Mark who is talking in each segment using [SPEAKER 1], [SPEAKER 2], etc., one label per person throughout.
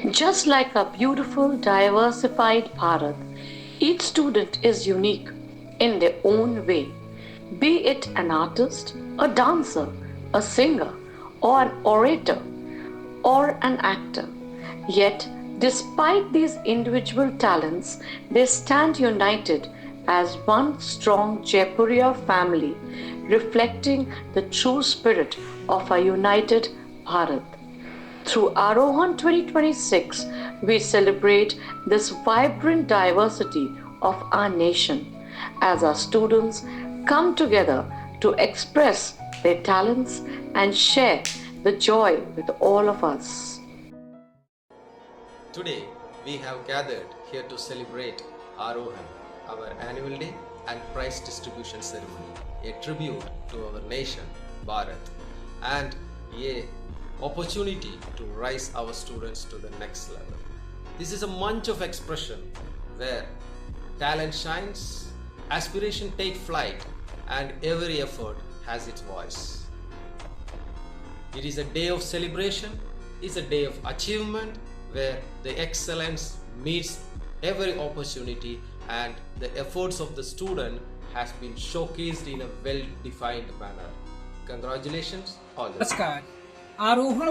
[SPEAKER 1] Just like a beautiful, diversified Bharat, each student is unique in their own way. Be it an artist, a dancer, a singer, or an orator, or an actor. Yet, despite these individual talents, they stand united as one strong Jaipuria family, reflecting the true spirit of a united Bharat. Through Arohan 2026, we celebrate this vibrant diversity of our nation as our students come together to express their talents and share the joy with all of us.
[SPEAKER 2] Today, we have gathered here to celebrate Arohan, our annual day and prize distribution ceremony, a tribute to our nation, Bharat, and a opportunity to rise our students to the next level. This is a month of expression where talent shines, aspiration take flight, and every effort has its voice. It is a day of celebration, it's a day of achievement where the excellence meets every opportunity and the efforts of the student has been showcased in a well-defined manner. Congratulations all.
[SPEAKER 3] नमस्कार। आरोहण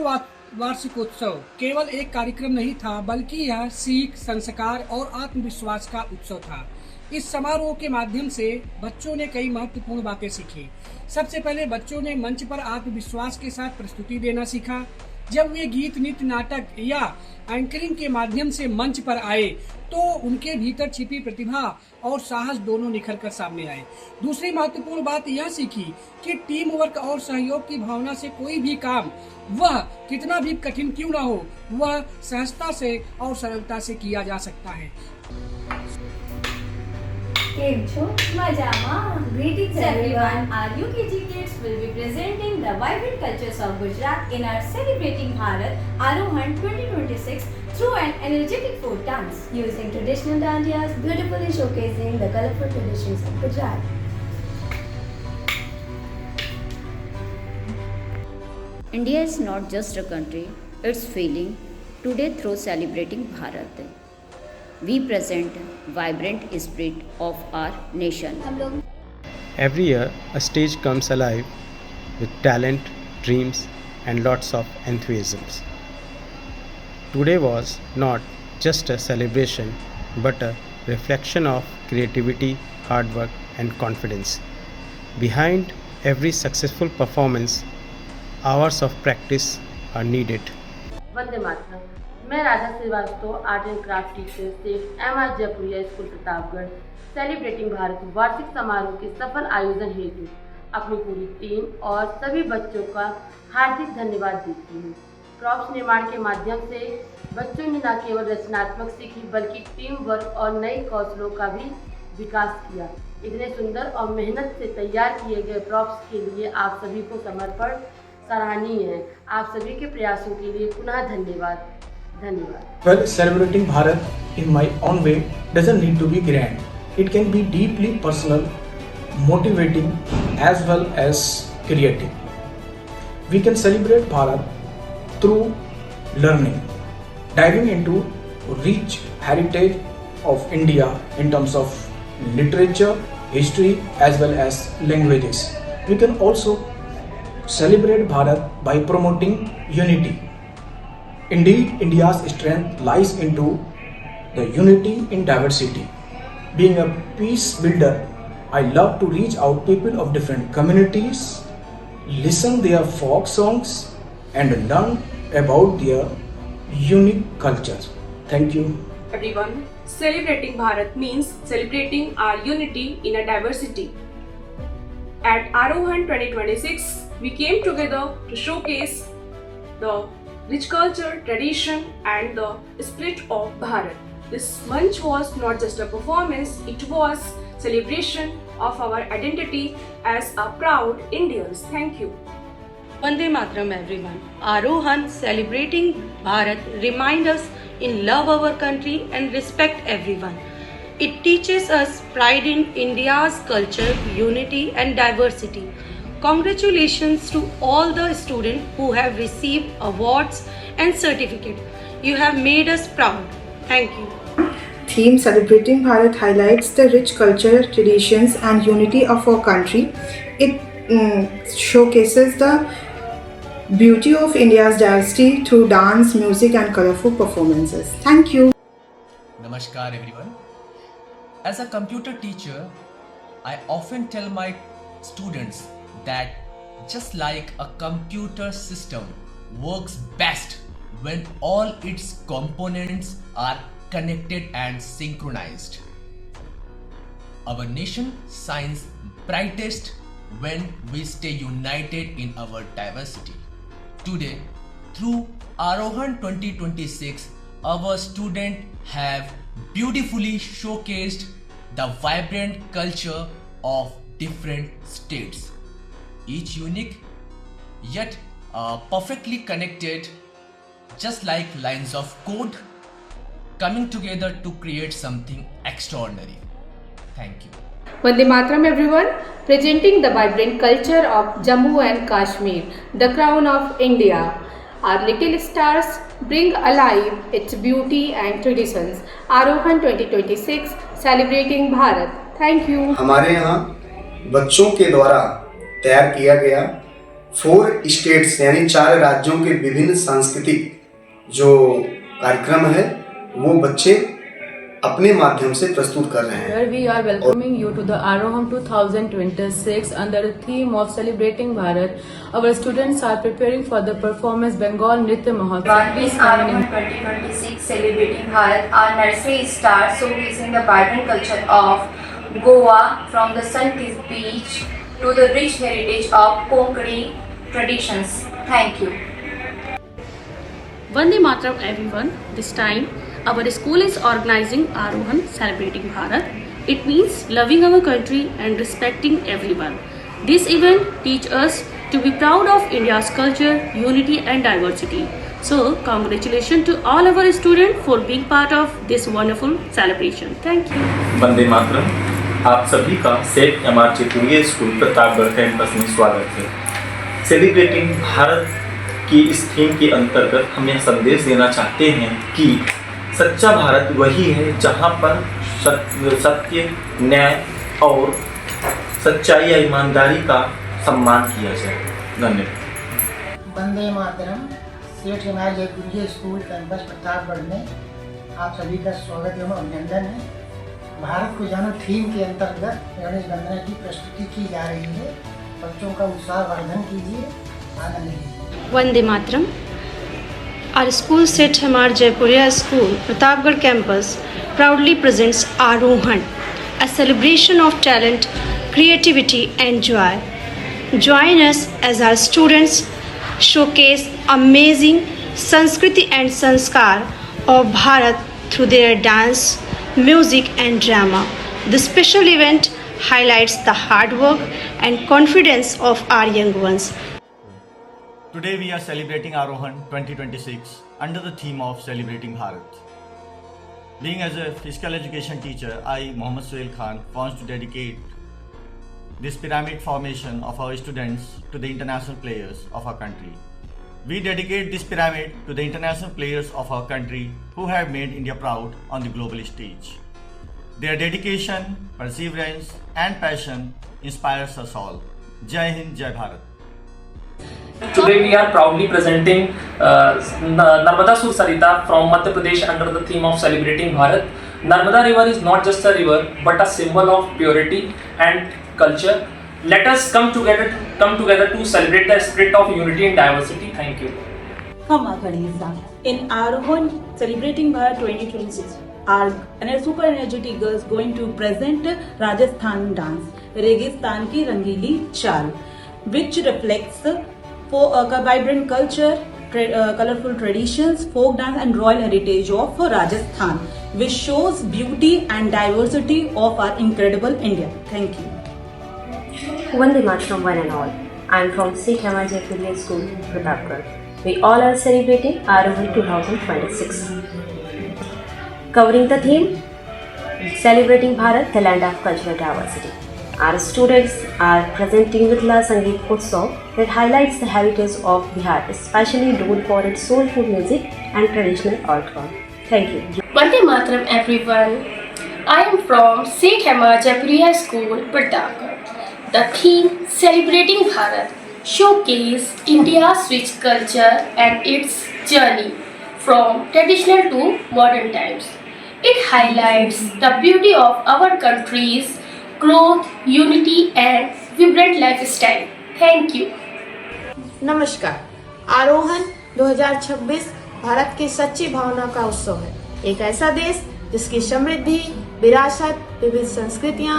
[SPEAKER 3] वार्षिकोत्सव केवल एक कार्यक्रम नहीं था, बल्कि यह सीख, संस्कार और आत्मविश्वास का उत्सव था। इस समारोह के माध्यम से बच्चों ने कई महत्वपूर्ण बातें सीखी। सबसे पहले बच्चों ने मंच पर आत्मविश्वास के साथ प्रस्तुति देना सीखा। जब वे गीत, नृत्य, नाटक या एंकरिंग के माध्यम से मंच पर आए तो उनके भीतर छिपी प्रतिभा और साहस दोनों निखर कर सामने आए। दूसरी महत्वपूर्ण बात यह सीखी कि टीम वर्क और सहयोग की भावना से कोई भी काम, वह कितना भी कठिन क्यों ना हो, वह सहजता से और सरलता से किया जा सकता है।
[SPEAKER 4] Greetings everyone. Our UKG kids will be presenting the vibrant cultures of Gujarat in our Celebrating Bharat Arohan 2026 through an energetic folk dance.
[SPEAKER 5] Using traditional dandiyas, beautifully showcasing the colorful traditions of Gujarat.
[SPEAKER 6] India is not just a country, it's feeling today through Celebrating Bharat. We present vibrant spirit of our nation.
[SPEAKER 7] Every year, a stage comes alive with talent, dreams, and lots of enthusiasms. Today was not just a celebration, but a reflection of creativity, hard work, and confidence. Behind every successful performance, hours of practice are needed.
[SPEAKER 8] Vande Mataram. मैं Radha Srivastava, art and craft teacher से MR Jaipuria school Pratapgarh celebrating Bharat वार्षिक समारोह के सफल आयोजन हेतु अपनी पूरी टीम और सभी बच्चों का हार्दिक धन्यवाद देती हूँ। प्रॉप्स निर्माण के माध्यम से बच्चों ने न केवल रचनात्मक सीखी बल्कि टीम वर्क और नए कौशलों का भी विकास किया। इतने सुंदर और मेहनत से तैयार किए गए प्रॉप्स के लिए आप सभी को समर्पण सराहनीय है। आप सभी के प्रयासों के लिए पुनः धन्यवाद।
[SPEAKER 9] Well, celebrating Bharat in my own way doesn't need to be grand. It can be deeply personal, motivating as well as creative. We can celebrate Bharat through learning, diving into rich heritage of India in terms of literature, history as well as languages. We can also celebrate Bharat by promoting unity. Indeed, India's strength lies into the unity in diversity. Being a peace builder, I love to reach out people of different communities, listen their folk songs and learn about their unique cultures. Thank you.
[SPEAKER 10] Everyone, celebrating Bharat means celebrating our unity in a diversity. At Arohan 2026, we came together to showcase the rich culture, tradition and the spirit of Bharat. This month was not just a performance, it was celebration of our identity as a proud Indians. Thank you.
[SPEAKER 11] Vande Mataram everyone. Arohan celebrating Bharat remind us in love our country and respect everyone. It teaches us pride in India's culture, unity and diversity. Congratulations to all the students who have received awards and certificate. You have made us proud. Thank you.
[SPEAKER 12] Theme Celebrating Bharat highlights the rich culture, traditions and unity of our country. It showcases the beauty of India's diversity through dance, music and colorful performances. Thank you.
[SPEAKER 13] Namaskar everyone. As a computer teacher, I often tell my students that just like a computer system works best when all its components are connected and synchronized, our nation shines brightest when we stay united in our diversity. Today, through Arohan 2026, our students have beautifully showcased the vibrant culture of different states, each unique yet perfectly connected, just like lines of code coming together to create something extraordinary. Thank you.
[SPEAKER 14] Vande Mataram everyone, presenting the vibrant culture of Jammu and Kashmir, the crown of India. Our little stars bring alive its beauty and traditions. Arohan 2026, celebrating Bharat. Thank you.
[SPEAKER 15] हमारे यहाँ बच्चों के द्वारा तैयार किया गया 4 states यानी 4 राज्यों के विभिन्न सांस्कृतिक जो कार्यक्रम है वो बच्चे अपने माध्यम से प्रस्तुत कर रहे हैं.
[SPEAKER 16] Here we are welcoming you to the Aroham 2026 under the theme of celebrating Bharat. Our students are preparing for the performance Bengal Nritya Mahotsav.
[SPEAKER 17] This Aroham 2026 celebrating Bharat, our nursery starts showcasing the vibrant culture of Goa from the sun-kissed beach to the rich heritage of Konkani traditions. Thank you.
[SPEAKER 18] Vande Mataram everyone. This time our school is organizing Arohan celebrating Bharat. It means loving our country and respecting everyone. This event teaches us to be proud of India's culture, unity and diversity. So congratulations to all of our students for being part of this wonderful celebration. Thank you.
[SPEAKER 19] Vande Mataram. आप सभी का सेठ MR चेपुरिया school Pratapgarh campus में स्वागत है. Celebrating Bharat की इस theme के अंतर्गत हम यह संदेश देना चाहते हैं कि सच्चा भारत वही है जहाँ पर सत्य, न्याय और सच्चाई या ईमानदारी का सम्मान किया जाए. धन्यवाद.
[SPEAKER 20] वंदे मातरम. सेठ MR Jaipuria school campus Pratapgarh में आप सभी का स्वागत एवं अभिनंदन है. भारत को जानो थीम के अंतर्गत गणेश वंदना की प्रस्तुति की जा रही है. बच्चों का उत्साह वर्धन कीजिए, आनंद लीजिए.
[SPEAKER 11] Vande Mataram. Our school, St. Hamar Jaipuria School, Pratapgarh campus, proudly presents Arohan, a celebration of talent, creativity and joy. Join us as our students showcase amazing Sanskriti and Sanskar of Bharat through their dance, music and drama. The special event highlights the hard work and confidence of our young ones.
[SPEAKER 21] Today we are celebrating Arohan 2026 under the theme of celebrating Bharat. Being as a physical education teacher, I, Mohammad Suhail Khan, wants to dedicate this pyramid formation of our students to the international players of our country. We dedicate this pyramid to the international players of our country who have made India proud on the global stage. Their dedication, perseverance and passion inspires us all. Jai Hind, Jai Bharat.
[SPEAKER 22] Today we are proudly presenting Narmada Sur Sarita from Madhya Pradesh under the theme of celebrating Bharat. Narmada river is not just a river but a symbol of purity and culture. Let us come together to celebrate the spirit of unity and diversity. Thank you.
[SPEAKER 23] In Arohan celebrating Bharat 2026, our super energetic girls going to present Rajasthan dance, Registan ki Rangili Chal, which reflects vibrant culture, colorful traditions, folk dance and royal heritage of Rajasthan, which shows beauty and diversity of our incredible India. Thank you.
[SPEAKER 24] Vande Mataram one and all. I am from St. Hamar Jaipuria School, Pratapgarh. We all are celebrating Arohan 2026. Covering the theme, celebrating Bharat, the land of cultural diversity. Our students are presenting Mithila Sangeet Utsav that highlights the heritage of Bihar, especially known for its soulful music and traditional art form. Thank you.
[SPEAKER 1] Vande Mataram everyone. I am from Sheikh Ahmad Jaipuriya School, Pratapgarh. The theme Celebrating Bharat showcase India's rich culture and its journey from traditional to modern times. It highlights the beauty of our country's growth, unity and vibrant lifestyle. Thank you.
[SPEAKER 2] नमस्कार। आरोहण 2026 भारत की सच्ची भावना का उत्सव है। एक ऐसा देश जिसकी समृद्धि, विरासत, विविध संस्कृतियाँ,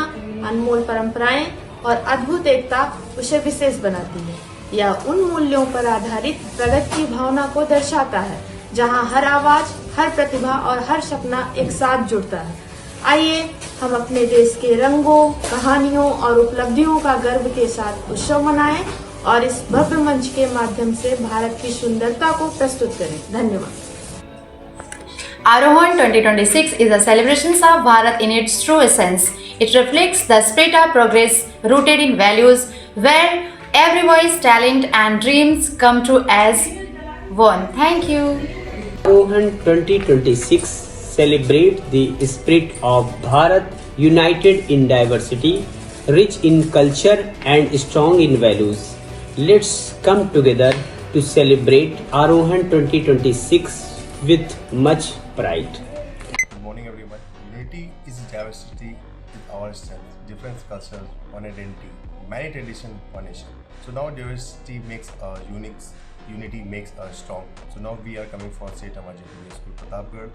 [SPEAKER 2] अनमोल परंपराएं और अद्भुत एकता उसे विशेष बनाती है। यह उन मूल्यों पर आधारित प्रगति की भावना को दर्शाता है, जहां हर आवाज, हर प्रतिभा और हर सपना एक साथ जुड़ता है। आइए हम अपने देश के रंगों, कहानियों और उपलब्धियों का गर्व के साथ उत्सव मनाएं और इस भव्य मंच के माध्यम से भारत की सुंदरता को प्रस्तुत करें। धन्यवाद।
[SPEAKER 3] Aarohan 2026 is a celebration of Bharat in its true essence. It reflects the spirit of progress rooted in values where every voice, talent and dreams come true as one. Thank you.
[SPEAKER 4] Aarohan 2026 celebrate the spirit of Bharat united in diversity, rich in culture and strong in values. Let's come together to celebrate Aarohan 2026 with much pride.
[SPEAKER 25] Good morning everyone. Unity is diversity with our strength, different cultures, one identity, many traditions, one nation. So now diversity makes us unique, unity makes us strong. So now we are coming for St. Ahmad Jaipuriya School, Pratapgarh.